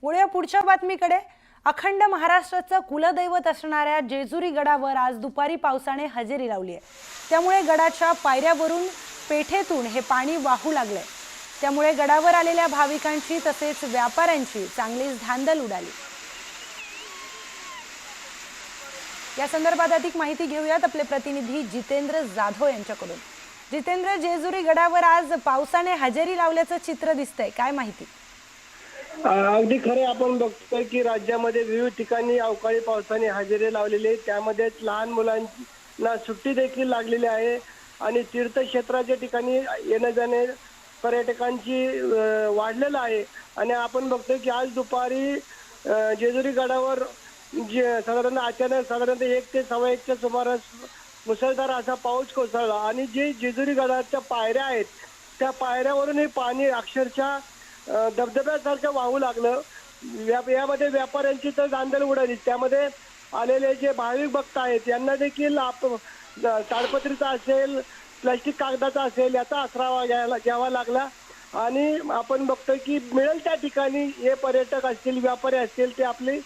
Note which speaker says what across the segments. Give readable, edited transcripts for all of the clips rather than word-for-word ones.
Speaker 1: वळूया पुढच्या बातमीकडे। अखंड महाराष्ट्राचं कुलदैवत असणाऱ्या जेजुरी गडावर आज दुपारी पावसाने हजेरी लावली आहे। त्यामुळे गडाच्या पायऱ्यावरून पेठेतून हे पाणी वाहू लागले। त्यामुळे गडावर आलेल्या भाविकांची तसेच व्यापाऱ्यांची चांगलीच धांदल उडाली। या संदर्भात अधिक माहिती घेऊयात आपले प्रतिनिधी जितेंद्र जाधव यांच्याकडून। जितेंद्र, जेजुरी गडावर आज पावसाने हजेरी लावल्याचं चित्र दिसतंय, काय माहिती?
Speaker 2: अगदी खरे, आपण बघतोय की राज्यामध्ये विविध ठिकाणी अवकाळी पावसाने हजेरी लावलेली आहे। त्यामध्ये लहान मुलांना सुट्टी देखील लागलेली आहे आणि तीर्थक्षेत्राच्या ठिकाणी येणे जाणे पर्यटकांची वाढलेलं आहे। आणि आपण बघतोय की आज दुपारी जेजुरी गडावर साधारणतः 1 ते 1:15च्या सुमारास मुसळधार असा पाऊस कोसळला आणि जे जेजुरी गडाच्या पायऱ्या आहेत त्या पायऱ्यावरून हे पाणी अक्षरशः धबधब्यासारखं वाहू लागलं। यामध्ये व्यापाऱ्यांची तर धांदल उडाली। त्यामध्ये आलेले जे भाविक भक्त आहेत यांना देखील ताडपत्रीचा असेल, प्लास्टिक कागदाचा असेल याचा आसरा घ्यावा लागला। आणि आपण बघतोय की मिळेल त्या ठिकाणी हे पर्यटक असतील, व्यापारी असतील, ते आपली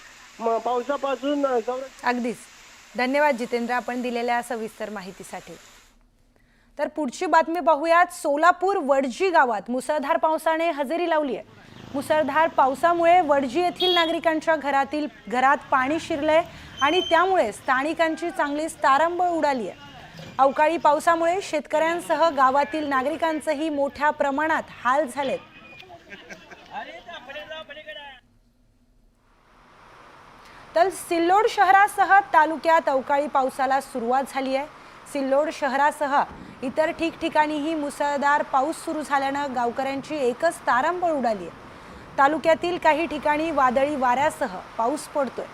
Speaker 2: पावसापासून
Speaker 1: अगदीच धन्यवाद जितेंद्र, आपण दिलेल्या सविस्तर माहितीसाठी। तर पुढची बातमी पाहूयात। सोलापूर वडजी गावात मुसळधार पावसाने हजेरी लावली आहे। मुसळधार पावसामुळे वडजी येथील नागरिकांच्या घरात पाणी शिरलंय आणि त्यामुळे स्थानिकांची चांगलीच तारंबळ उडाली आहे। अवकाळी पावसामुळे शेतकऱ्यांसह गावातील नागरिकांचेही मोठ्या प्रमाणात हाल झालेत। तर सिल्लोड शहरासह तालुक्यात अवकाळी पावसाला सुरुवात झाली आहे। सिल्लोड शहरासह इतर ठिकठिकाणीही मुसळधार पाऊस सुरू झाल्याने गावकऱ्यांची एकच तारंबळ उडाली आहे। तालुक्यातील काही ठिकाणी वादळी वाऱ्यासह पाऊस पडतोय।